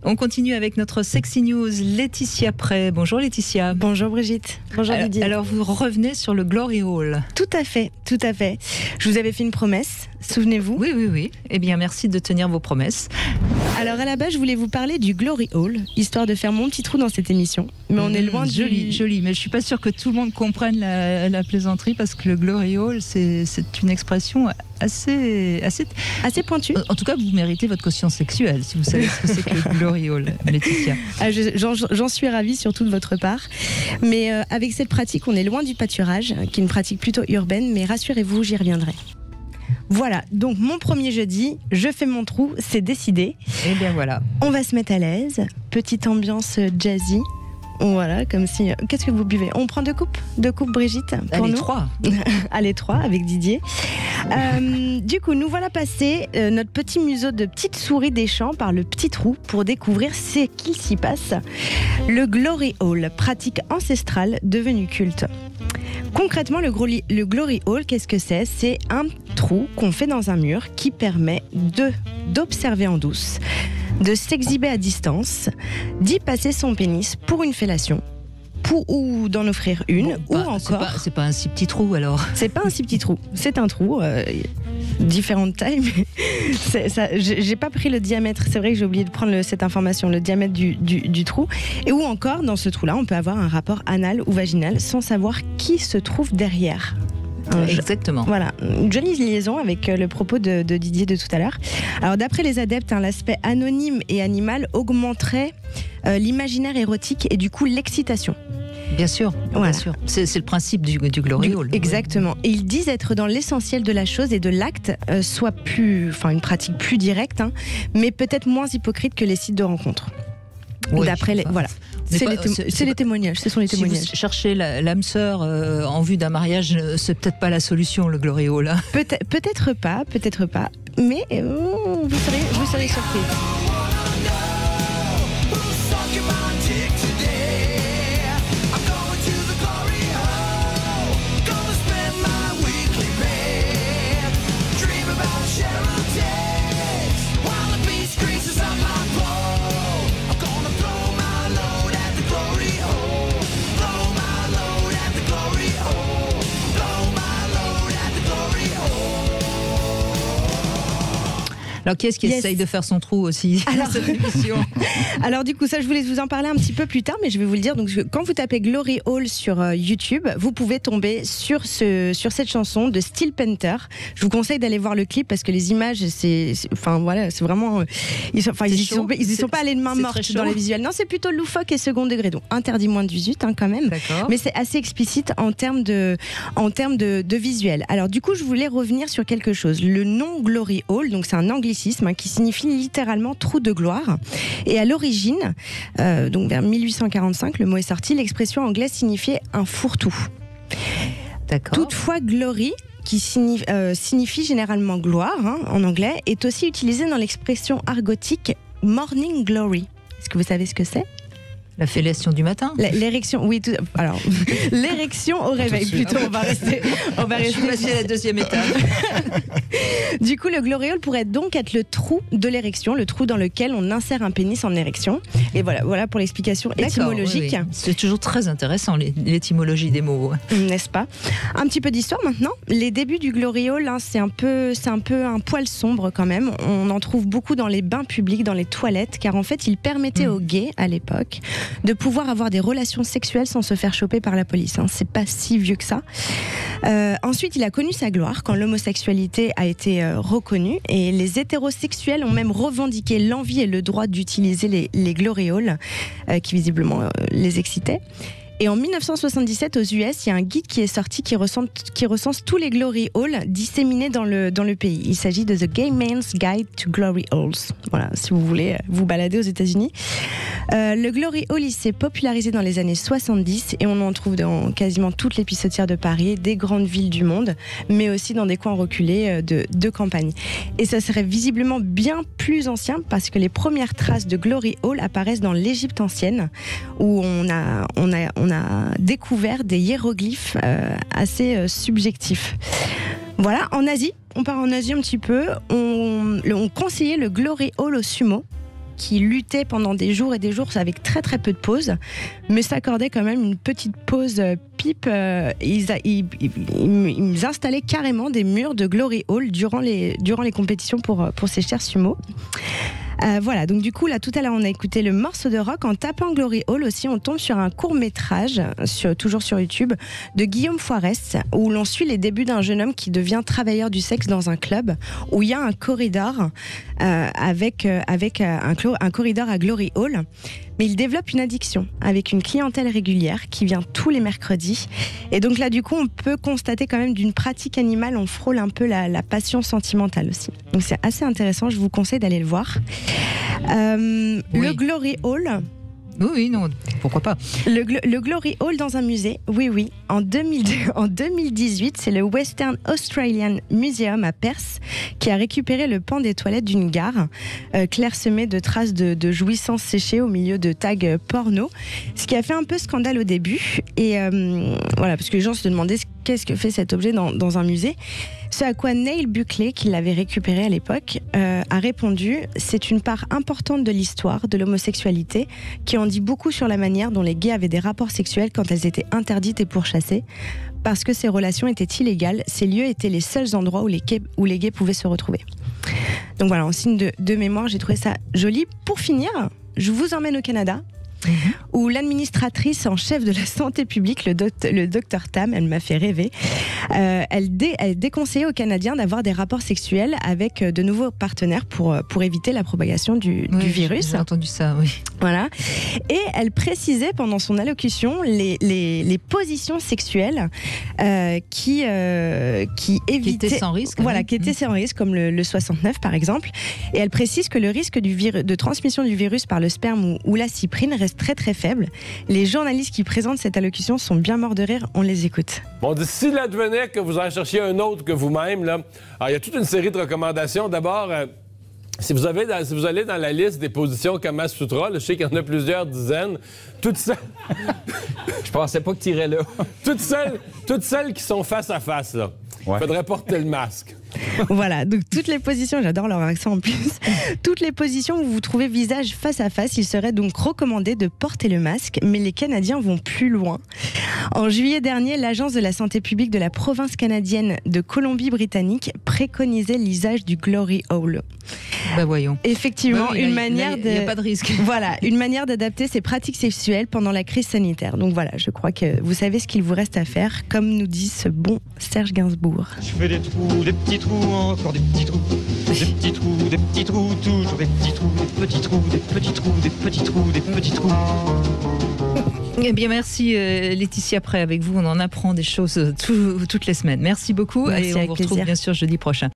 On continue avec notre Sexy News, Laetitia Prey. Bonjour Laetitia. Bonjour Brigitte. Bonjour Didier. Alors vous revenez sur le Glory Hall. Tout à fait. Je vous avais fait une promesse, souvenez-vous ? Oui. Eh bien merci de tenir vos promesses. Alors à la base, je voulais vous parler du Glory Hall, histoire de faire mon petit trou dans cette émission. Mais on est loin de... Joli. Mais je suis pas sûre que tout le monde comprenne la plaisanterie, parce que le Glory Hall, c'est une expression assez pointue. En tout cas, vous méritez votre quotient sexuel, si vous savez ce que c'est que le Glory Hall, Laetitia. J'en suis ravie, surtout de votre part. Mais avec cette pratique, on est loin du pâturage, qui est une pratique plutôt urbaine, mais rassurez-vous, j'y reviendrai. Voilà, donc mon premier jeudi, je fais mon trou, c'est décidé. Et bien voilà. On va se mettre à l'aise, petite ambiance jazzy. Voilà, comme si... Qu'est-ce que vous buvez ? On prend deux coupes Brigitte, pour nous ? 3. Allez, 3 avec Didier. Du coup, nous voilà passés notre petit museau de petite souris des champs par le petit trou pour découvrir ce qu'il s'y passe. Le Glory Hall, pratique ancestrale devenue culte. Concrètement, le Glory Hall, qu'est-ce que c'est ? C'est un trou qu'on fait dans un mur qui permet d'observer en douce, de s'exhiber à distance, d'y passer son pénis pour une fellation, ou d'en offrir une, ou encore... C'est pas un si petit trou alors. C'est pas un si petit trou, c'est un trou, différentes tailles, mais j'ai pas pris le diamètre, c'est vrai que j'ai oublié de prendre cette information, le diamètre du trou, et ou encore, dans ce trou-là, on peut avoir un rapport anal ou vaginal sans savoir qui se trouve derrière. Exactement. Voilà, une jolie liaison avec le propos de Didier de tout à l'heure. Alors d'après les adeptes, l'aspect anonyme et animal augmenterait l'imaginaire érotique et du coup l'excitation. Bien sûr, voilà. Bien sûr. C'est le principe du Glory Hall. Exactement. Et ils disent être dans l'essentiel de la chose et de l'acte, soit une pratique plus directe, mais peut-être moins hypocrite que les sites de rencontres. Oui, d'après voilà. C'est les témoignages, ce sont les témoignages. Si vous cherchez l'âme sœur en vue d'un mariage, c'est peut-être pas la solution, le Glory Hall. Hein. Peut-être pas, mais vous serez surpris. Alors, qui est-ce qui essaye de faire son trou aussi dans cette émission ? Alors, du coup, ça, je voulais vous en parler un petit peu plus tard, mais je vais vous le dire. Donc, quand vous tapez Glory Hall sur YouTube, vous pouvez tomber sur cette chanson de Steel Panther. Je vous conseille d'aller voir le clip parce que les images, c'est vraiment. Ils y sont pas allés de main morte dans les visuels. Non, c'est plutôt loufoque et second degré. Donc, interdit moins de 18 quand même. D'accord. Mais c'est assez explicite en termes de visuel. Alors, du coup, je voulais revenir sur quelque chose. Le nom Glory Hall, donc c'est un anglicisme qui signifie littéralement trou de gloire. Et à l'origine, donc vers 1845, le mot est sorti, l'expression anglaise signifiait un fourre-tout. D'accord. Toutefois, glory, qui signifie généralement gloire en anglais, est aussi utilisé dans l'expression argotique morning glory. Est-ce que vous savez ce que c'est ? La fellation du matin. L'érection, oui. Alors, l'érection au réveil, plutôt. On va rester. Je suis passée à la deuxième étape. Du coup, le Glory Hall pourrait donc être le trou de l'érection, le trou dans lequel on insère un pénis en érection. Et voilà pour l'explication étymologique. Oui. C'est toujours très intéressant, l'étymologie des mots. N'est-ce pas ? Un petit peu d'histoire maintenant. Les débuts du Glory Hall, c'est un peu un poil sombre quand même. On en trouve beaucoup dans les bains publics, dans les toilettes, car en fait, il permettait aux gays, à l'époque, de pouvoir avoir des relations sexuelles sans se faire choper par la police. C'est pas si vieux que ça. Ensuite, il a connu sa gloire quand l'homosexualité a été reconnue et les hétérosexuels ont même revendiqué l'envie et le droit d'utiliser les Glory Halls qui visiblement les excitaient. Et en 1977, aux US, il y a un guide qui est sorti qui recense tous les Glory Halls disséminés dans le pays. Il s'agit de The Gay Man's Guide to Glory Halls. Voilà, si vous voulez vous balader aux États-Unis. Le Glory Hall, il s'est popularisé dans les années 70 et on en trouve dans quasiment toutes les pissotières de Paris, des grandes villes du monde, mais aussi dans des coins reculés de campagne. Et ça serait visiblement bien plus ancien parce que les premières traces de Glory Hall apparaissent dans l'Égypte ancienne, où on a découvert des hiéroglyphes assez subjectifs. Voilà, en Asie, on part en Asie un petit peu, on conseillait le Glory Hall au sumo. qui luttaient pendant des jours et des jours avec très très peu de pauses, mais s'accordaient quand même une petite pause pipe. Ils installaient carrément des murs de Glory Hall durant les compétitions pour ces chers sumo. Voilà, donc du coup là tout à l'heure on a écouté le morceau de rock. En tapant Glory Hall aussi on tombe sur un court-métrage, toujours sur YouTube, de Guillaume Foirest, où l'on suit les débuts d'un jeune homme qui devient travailleur du sexe dans un club où il y a un corridor avec un corridor à Glory Hall. Mais il développe une addiction avec une clientèle régulière qui vient tous les mercredis. Et donc là, du coup, on peut constater quand même d'une pratique animale, on frôle un peu la passion sentimentale aussi. Donc c'est assez intéressant, je vous conseille d'aller le voir. Oui. Le Glory Hall... Oui, non, pourquoi pas. Le Glory Hall dans un musée, oui. En 2018, c'est le Western Australian Museum à Perth qui a récupéré le pan des toilettes d'une gare, clairsemé de traces de jouissances séchées au milieu de tags porno, ce qui a fait un peu scandale au début. Et voilà, parce que les gens se demandaient qu'est-ce que fait cet objet dans un musée. Ce à quoi Neil Buckley, qui l'avait récupéré à l'époque, a répondu « C'est une part importante de l'histoire de l'homosexualité qui en dit beaucoup sur la manière dont les gays avaient des rapports sexuels quand elles étaient interdites et pourchassées. Parce que ces relations étaient illégales, ces lieux étaient les seuls endroits où les gays pouvaient se retrouver. » Donc voilà, en signe de mémoire, j'ai trouvé ça joli. Pour finir, je vous emmène au Canada. Où l'administratrice en chef de la santé publique, le docteur Tam, elle m'a fait rêver, elle déconseillait aux Canadiens d'avoir des rapports sexuels avec de nouveaux partenaires pour éviter la propagation du virus. J'ai entendu ça, oui. Voilà. Et elle précisait pendant son allocution les positions sexuelles qui évitaient... étaient sans risque. Voilà, qui étaient sans risque, comme le 69 par exemple. Et elle précise que le risque de transmission du virus par le sperme ou la cyprine reste très très faible. Les journalistes qui présentent cette allocution sont bien morts de rire, on les écoute. Bon, si l'advenait que vous en cherchiez un autre que vous-même, là, alors, il y a toute une série de recommandations. D'abord, si vous allez dans la liste des positions Kama Sutra, là, je sais qu'il y en a plusieurs dizaines, toutes celles... Je pensais pas que tu irais là. toutes celles qui sont face à face, là. Ouais. Faudrait porter le masque. Voilà, donc toutes les positions, j'adore leur accent en plus, toutes les positions où vous vous trouvez visage face à face, il serait donc recommandé de porter le masque, mais les Canadiens vont plus loin. En juillet dernier, l'Agence de la santé publique de la province canadienne de Colombie-Britannique préconisait l'usage du Glory Hole. Bah voyons. Effectivement, il n'y a pas de risque. Voilà, une manière d'adapter ses pratiques sexuelles pendant la crise sanitaire. Donc voilà, je crois que vous savez ce qu'il vous reste à faire, comme nous dit ce bon Serge Gainsbourg. Je fais des petits trous, encore des petits trous, des petits trous, toujours des petits trous, des petits trous, des petits trous, des petits trous, des petits trous. Eh bien, merci Laetitia. Après, avec vous, on en apprend des choses toutes les semaines. Merci beaucoup. Merci, et on vous retrouve bien sûr jeudi prochain.